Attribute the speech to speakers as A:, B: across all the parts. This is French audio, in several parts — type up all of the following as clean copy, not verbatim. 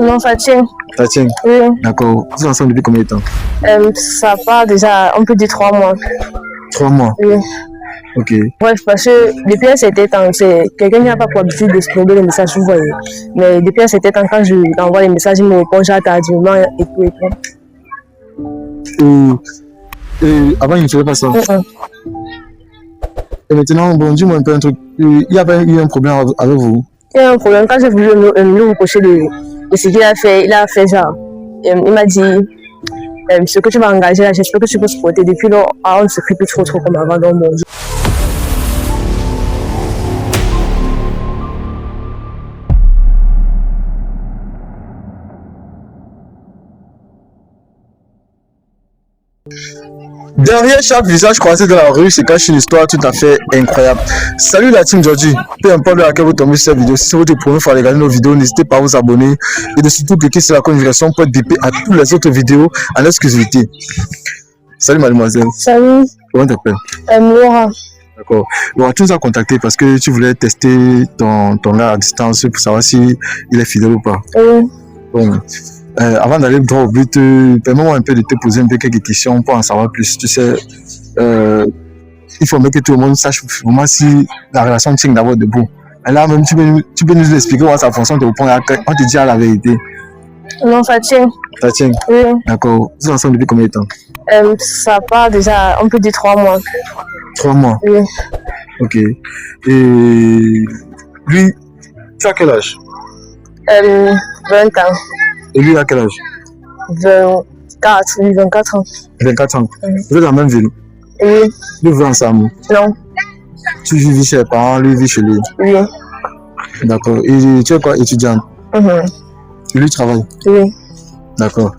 A: Non, ça tient.
B: Ça tient.
A: Oui.
B: D'accord. Vous êtes ensemble depuis combien de temps?
A: Ça part déjà, on peut dire 3 mois.
B: 3 mois.
A: Oui.
B: Ok.
A: Bref, parce que depuis un certain temps, c'est quelqu'un qui n'a pas pour habitude d'explorer les messages, vous voyez. Mais depuis un certain temps, quand je t'envoie les messages, il me répond genre tardivement et tout et tout.
B: Et avant, il ne faisait pas ça. Et maintenant, bon, dis-moi un peu un truc. Il n'y a pas eu un problème avec vous?
A: Il y a un problème. Quand j'ai voulu me reprocher de ce qu'il a fait, genre. Il m'a dit, ce que tu vas engager là, j'espère que tu peux supporter. Depuis là, on ne se crie plus trop comme avant. Donc, bon,
B: Derrière chaque visage croisé dans la rue se cache une histoire tout à fait incroyable. Salut la team Georgie, peu importe à laquelle vous tombez sur cette vidéo, si c'est votre première fois à regarder nos vidéos, n'hésitez pas à vous abonner et de surtout cliquer sur la notification pour être bipé à toutes les autres vidéos en exclusivité. Salut mademoiselle.
A: Salut.
B: Comment t'appelles?
A: Laura.
B: D'accord. Bon, tu nous as contacté parce que tu voulais tester ton gars à distance pour savoir si il est fidèle ou pas.
A: Oui.
B: Bon. Avant d'aller droit au but, permets-moi un peu de te poser un peu quelques questions pour en savoir plus. Tu sais, il faut que tout le monde sache vraiment si la relation tient d'abord debout. Et là, même, tu peux nous expliquer comment ça fonctionne, on te dit la vérité.
A: Non, ça tient.
B: Ça tient?
A: Oui.
B: D'accord. Vous êtes ensemble depuis combien de temps?
A: Ça part déjà, on peut dire 3 mois.
B: 3 mois?
A: Oui.
B: Ok. Et lui, tu as quel âge?
A: 20 ans.
B: Et lui, à quel âge?
A: 24 ans.
B: 24 ans. Vous êtes dans la même ville?
A: Oui.
B: Vous vivez ensemble?
A: Non.
B: Tu vis chez les parents, lui vit chez lui?
A: Oui.
B: D'accord. Et tu es quoi, étudiante? Et lui travaille?
A: Oui.
B: D'accord.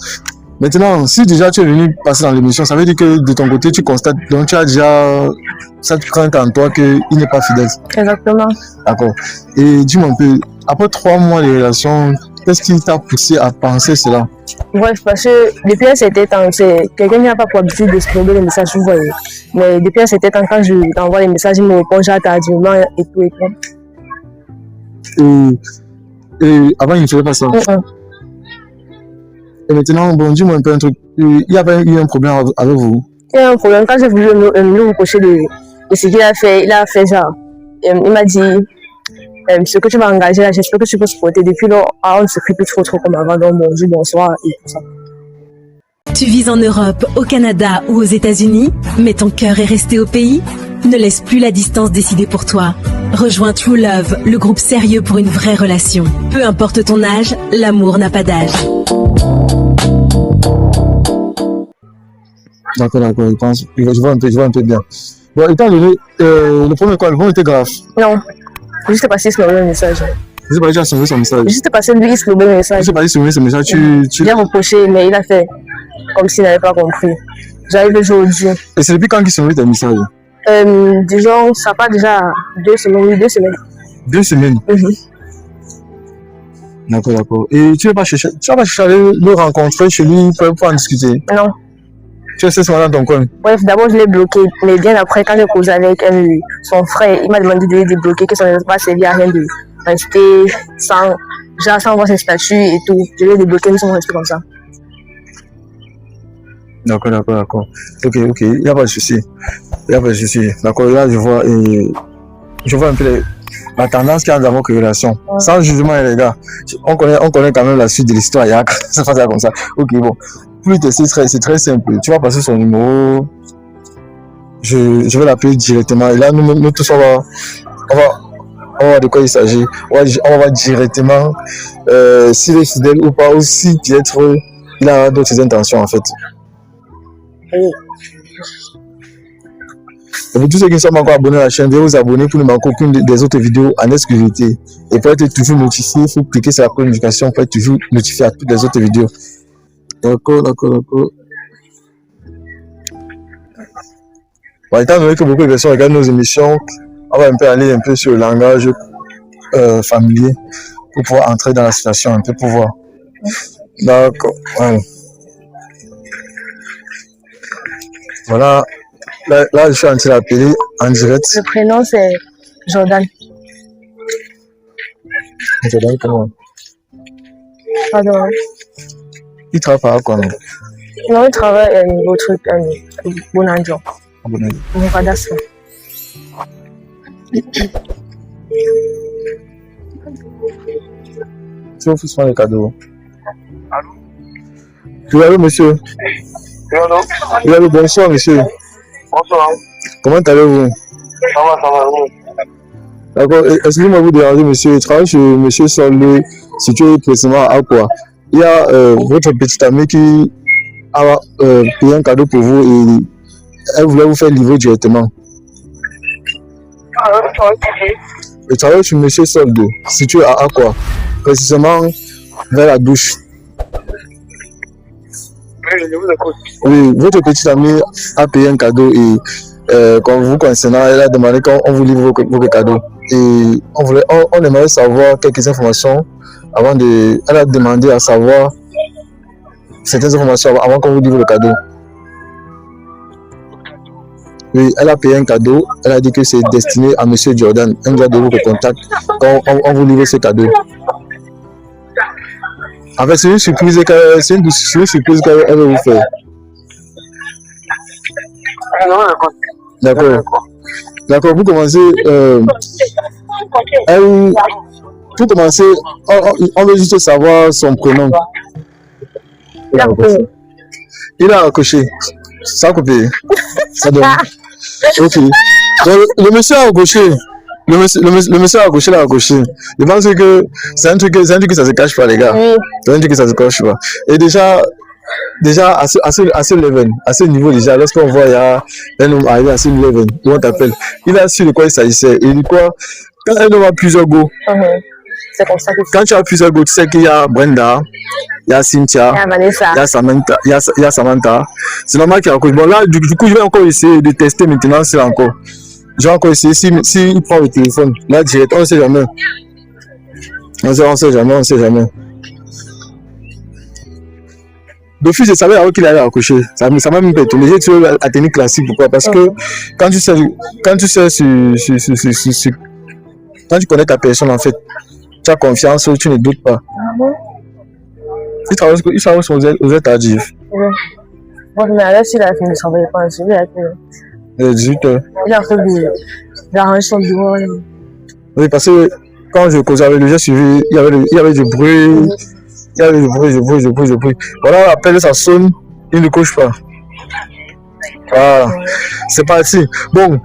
B: Maintenant, si déjà tu es venu passer dans l'émission, ça veut dire que de ton côté, tu constates, donc tu as déjà cette crainte en toi qu'il n'est pas fidèle?
A: Exactement.
B: D'accord. Et dis-moi un peu, après 3 mois de relation, qu'est-ce qui t'a poussé à penser cela?
A: Bref, parce que depuis un certain temps, c'est quelqu'un qui n'a pas pour habitude d'explorer les messages, vous voyez. Mais depuis un certain temps, quand je t'envoie les messages, il me répond genre tardivement et tout et tout.
B: Et avant, il ne faisait pas ça. Et maintenant, bon, dis-moi un peu un truc. Il n'y a pas eu un problème avec vous?
A: Il y a un problème. Quand j'ai voulu me reprocher de ce qu'il a fait, genre. Il m'a dit, ce que tu vas engager là, j'espère que tu peux supporter. Depuis là, on ne se crie plus trop comme avant. Donc, bonjour, bonsoir et tout ça.
C: Tu vis en Europe, au Canada ou aux États-Unis, mais ton cœur est resté au pays? Ne laisse plus la distance décider pour toi. Rejoins True Love, le groupe sérieux pour une vraie relation. Peu importe ton âge, l'amour n'a pas d'âge.
B: D'accord, je vois un peu bien. Bon, étant donné, le premier était grave.
A: Non, juste passé sur le message.
B: Je sais pas, tu as sonné son message.
A: Juste passé lui, sur le message.
B: Je sais pas, sonné son message,
A: Il a reproché, mais il a fait comme s'il n'avait pas compris. J'arrive aujourd'hui.
B: Et c'est depuis quand qu'il sonne tes messages?
A: Disons, ça part déjà 2 semaines, oui, 2 semaines.
B: 2 semaines? D'accord. Et tu vas pas chercher à aller le rencontrer chez lui pour en discuter?
A: Non.
B: Tu es seulement dans ton coin? Bref,
A: d'abord je l'ai bloqué, mais bien après, quand j'ai causé avec son frère, il m'a demandé de le débloquer, que ça ne va pas servir à rien de rester sans voir ses statuts et tout. Je l'ai débloqué, nous sommes restés comme ça.
B: D'accord. Ok, il n'y a pas de souci. D'accord, là je vois un peu la tendance qu'il y a dans votre relation. Sans jugement, les gars. On connaît quand même la suite de l'histoire. Ça fait ça comme ça. Ok, bon. Plus c'est très simple. Tu vas passer son numéro. Je vais l'appeler directement. Et là, nous tous, on va voir de quoi il s'agit. On va voir directement s'il est fidèle ou pas, ou si peut-être il a d'autres intentions en fait. Et pour tous ceux qui ne sont pas encore abonnés à la chaîne, veuillez vous abonner pour ne manquer aucune des autres vidéos en exclusivité. Et pour être toujours notifié, il faut cliquer sur la notification pour être toujours notifié à toutes les autres vidéos. D'accord. Bon, étant donné que beaucoup de personnes regardent nos émissions, on va aller un peu sur le langage familier pour pouvoir entrer dans la situation un peu pour voir. D'accord. Voilà. Là, je suis en train d'appeler en direct.
A: Le prénom, c'est Jordan.
B: Jordan, comment?
A: Pardon.
B: Il travaille par quoi, non?
A: Non, il travaille au truc, bon agent.
B: Bon avis.
A: Mon cadastre.
B: Si on fait souvent les cadeaux. Allô? Oui, allô, monsieur.
D: Oui, allô?
B: Oui, allô, bonsoir, monsieur.
D: Bonsoir.
B: Comment allez-vous?
D: Ça va, oui.
B: D'accord, excusez-moi de vous déranger, monsieur. Je travaille chez monsieur Solé, situé précisément à quoi? Il y a votre petite amie qui a payé un cadeau pour vous et elle voulait vous faire livrer directement. Je travaille chez monsieur Solde, situé à Aqua, précisément vers la douche.
D: Oui, je vous écoute.
B: Oui, votre petite amie a payé un cadeau et quand vous concernant, elle a demandé qu'on vous livre vos cadeaux. Et on aimerait savoir quelques informations avant de. Elle a demandé à savoir certaines informations avant qu'on vous livre le cadeau. Oui, elle a payé un cadeau. Elle a dit que c'est destiné à monsieur Jordan. Elle nous a donné vos contacts quand on vous livre ce cadeau. En fait, c'est une surprise qu'elle veut vous faire. D'accord. D'accord, pour commencer, on veut juste savoir son prénom. Il a accouché. Ça a coupé. Ça donne. Ok. Donc, le monsieur a accouché. Le monsieur a accouché, il a accouché. Je pense que c'est un truc que ça se cache pas, les gars.
A: Oui.
B: C'est un truc que ça se cache pas. Et déjà à ce niveau déjà, lorsqu'on voit il y a un homme arrivé à ce level, où on t'appelle, il a su de quoi il s'agissait. Et du quoi, quand un homme a plusieurs go,
A: c'est comme ça que
B: quand tu as plusieurs go, tu sais qu'il y a Brenda, il y a Cynthia,
A: il y a Vanessa,
B: il y a Samantha. C'est normal qu'il y a encore. Bon là, du coup, je vais encore essayer de tester maintenant, c'est encore. Je vais encore essayer s'il prend le téléphone. Là, direct, on ne sait jamais. On ne sait jamais. D'office, je savais avant qu'il allait accoucher. Ça m'a même étonné. J'ai tué la technique classique. Pourquoi? Parce que quand tu sais quand tu connais ta personne, en fait, tu as confiance, tu ne doutes pas. Il travaille aux États-Unis.
A: Oui. Bon, mais là, s'il a fini de travailler, il a fait
B: 18 heures.
A: Il a fait il a rangé son bureau.
B: Oui, parce que quand je causais avec lui, j'ai suivi, il y avait du bruit. Il y a du bruit. Voilà, l'appel, ça sonne, il ne couche pas. Voilà, c'est parti. Bon.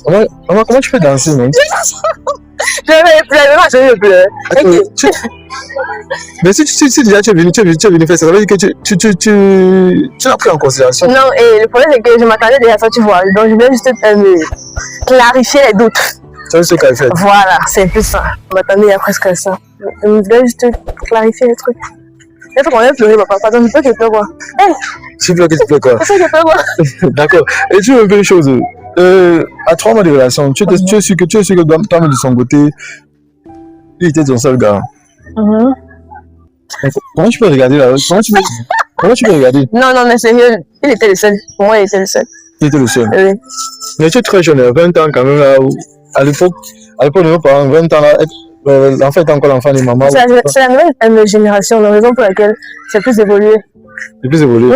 B: Comment tu peux danser, non?
A: Je vais pleurer.
B: Mais si déjà tu es venu faire ça, ça veut dire que tu l'as pris en considération.
A: Non, et le problème c'est que je m'attendais déjà à ça, tu vois. Donc je voulais juste clarifier les doutes.
B: C'est ce qu'elle fait.
A: Voilà, c'est un peu ça. Je m'attendais à presque à ça. Je voulais juste clarifier les trucs. Il faut qu'on aille pleurer, papa. Pardon, je peux que tu pleures quoi?
B: Tu pleures que tu pleures quoi?
A: Je sais que tu pleures quoi?
B: D'accord. Et tu veux un peu une chose. À 3 mois de relation, tu es sûr que toi-même de son côté, il était ton seul gars. Comment tu peux regarder là? Comment tu peux regarder?
A: Non, mais sérieux, il était le seul. Pour moi, il était le seul.
B: Il était le seul.
A: Oui.
B: Mais tu es très jeune, 20 ans quand même là. À l'époque de nos parents, 20 ans là, l'enfant était encore l'enfant de maman.
A: C'est la nouvelle génération, la raison pour laquelle c'est plus évolué.
B: C'est plus évolué.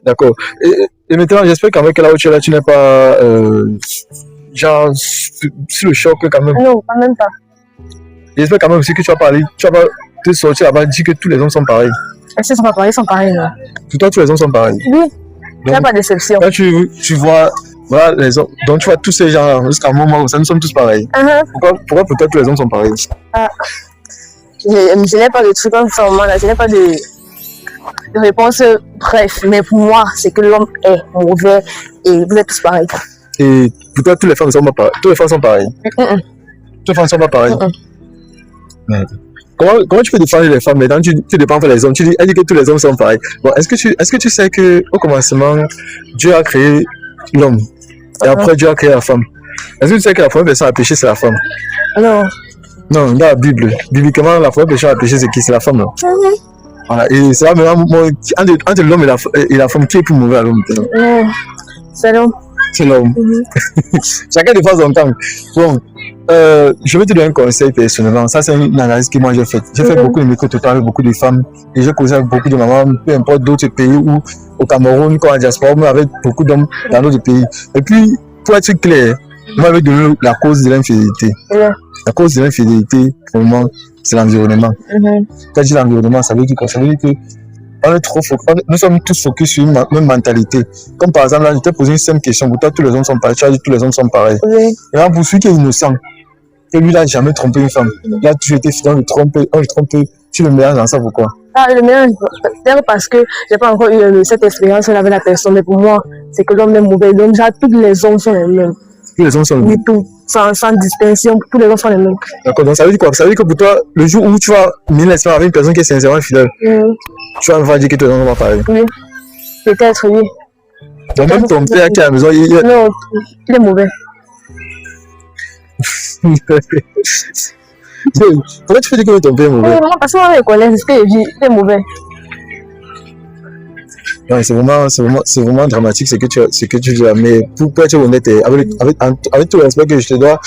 B: D'accord. Et maintenant, j'espère qu'avec là où tu es là, tu n'es pas genre sur le choc quand même.
A: Non, quand même pas.
B: J'espère quand même aussi que tu vas pas te sortir là-bas et dire que tous les hommes sont pareils.
A: Est-ce qu'ils sont pas pareils? Ils sont pareils, là.
B: Pour toi, tous les hommes sont pareils.
A: Oui. Il n'y a pas de déception.
B: Quand tu vois, voilà, les hommes, donc tu vois tous ces gens-là, jusqu'à un moment où nous sommes tous pareils. Pourquoi pour toi tous les hommes sont pareils?
A: Je n'ai pas de truc en ce moment-là, je n'ai pas de réponse bref, mais pour moi, c'est que l'homme est mauvais et vous êtes tous pareils.
B: Et pour toi, toutes les femmes sont pas pareilles. Toutes les femmes sont pareilles. Toutes les femmes sont pas pareilles. Comment tu peux défendre les femmes maintenant tu défends les hommes? Elle dit que tous les hommes sont pareils. Bon, est-ce que tu sais qu'au commencement, Dieu a créé l'homme et après Dieu a créé la femme? Est-ce que tu sais que la première personne à pécher c'est la femme?
A: Non.
B: Non, dans la Bible, bibliquement, la première personne à pécher c'est qui? C'est la femme, non? Voilà, et c'est là maintenant, entre l'homme et la femme, qui est plus mauvais à l'homme?
A: C'est l'homme.
B: c'est l'homme. Chacun de fois son temps. Bon, je vais te donner un conseil personnellement. Ça, c'est une analyse que moi j'ai faite. J'ai fait beaucoup de micro-trottoirs avec beaucoup de femmes et j'ai causé avec beaucoup de mamans, peu importe d'autres pays ou au Cameroun, quand en diaspora, mais avec beaucoup d'hommes dans d'autres pays. Et puis, pour être clair, moi, je vais donner la cause de l'infidélité. La cause de l'infidélité, pour le moment, c'est l'environnement. Quand je dis l'environnement, ça veut dire quoi? Ça veut dire que nous sommes tous focus sur une même mentalité. Comme par exemple, là, je t'ai posé une simple question. Pour toi, tous les hommes sont pareils. Tu as dit tous les hommes sont pareils. Et là, pour celui qui est innocent, que lui, il n'a jamais trompé une femme. Il a toujours été fidèle, on le trompe. Tu le mélanges dans ça, pourquoi?
A: Ah, le mélange, peut-être parce que j'ai pas encore eu cette expérience avec la personne. Mais pour moi, c'est que l'homme est mauvais. Donc, déjà, tous les hommes sont les mêmes.
B: Tous les hommes sont les mêmes.
A: Oui, tout. Sans distinction, tous les hommes sont les mêmes.
B: D'accord, donc ça veut dire quoi? Ça veut dire que pour toi, le jour où tu vas mener l'expérience avec une personne qui est sincèrement fidèle, tu vas me faire dire que tous les hommes sont pas pareils.
A: Oui, peut-être, oui.
B: Donc même ton père qui est à la maison,
A: Non, il est mauvais.
B: Pourquoi tu peux dire que ton père est mauvais?
A: Non, parce que moi, je connais, c'est ce que je dis, il est mauvais.
B: Ouais, c'est vraiment dramatique ce que tu dis là. Mais pour être honnête, avec tout le respect que je te dois,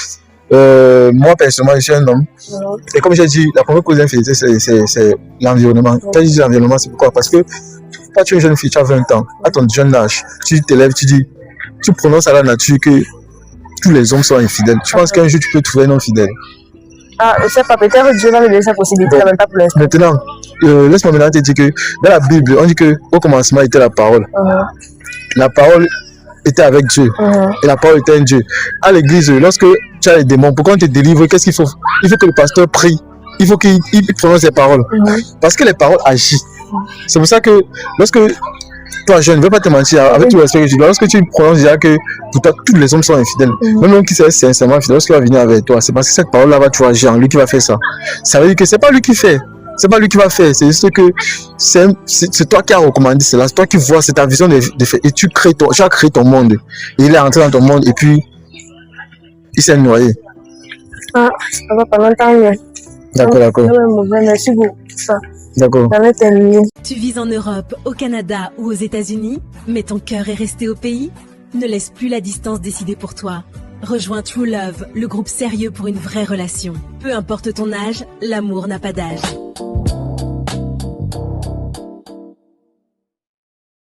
B: moi personnellement, je suis un homme. Et comme j'ai dit, la première cause d'infidélité, c'est l'environnement. Quand je dis l'environnement, c'est pourquoi? Parce que quand tu es une jeune fille, tu as 20 ans, à ton jeune âge, tu t'élèves, tu prononces à la nature que tous les hommes sont infidèles. Tu penses qu'un jour tu peux trouver un homme fidèle?
A: Ah, je sais pas, peut-être Dieu va me donner sa possibilité, même pas pour l'instant.
B: Maintenant, laisse-moi maintenant te dire que dans la Bible, on dit qu'au commencement était la parole. La parole était avec Dieu. Et la parole était un Dieu. À l'église, lorsque tu as les démons, pour qu'on te délivre, qu'est-ce qu'il faut? Il faut que le pasteur prie. Il faut qu'il prononce les paroles. Parce que les paroles agissent. C'est pour ça que lorsque toi, je ne vais pas te mentir, avec tout le respect que tu dois, lorsque tu prononces déjà que pour toi, tous les hommes sont infidèles, même l'homme qui s'est sincèrement fidèle, lorsqu'il va venir avec toi, c'est parce que cette parole-là va toujours agir en lui qui va faire ça. Ça veut dire que c'est pas lui qui fait, c'est pas lui qui va faire, c'est juste que c'est toi qui as recommandé cela, c'est toi qui vois, c'est ta vision de faire, et tu as créé ton monde, et il est entré dans ton monde, et puis il s'est noyé.
A: Ah, ça va pas longtemps, mais.
B: D'accord.
A: Merci beaucoup. Ça.
B: D'accord.
C: Tu vis en Europe, au Canada ou aux États-Unis, mais ton cœur est resté au pays? Ne laisse plus la distance décider pour toi. Rejoins True Love, le groupe sérieux pour une vraie relation. Peu importe ton âge, l'amour n'a pas d'âge.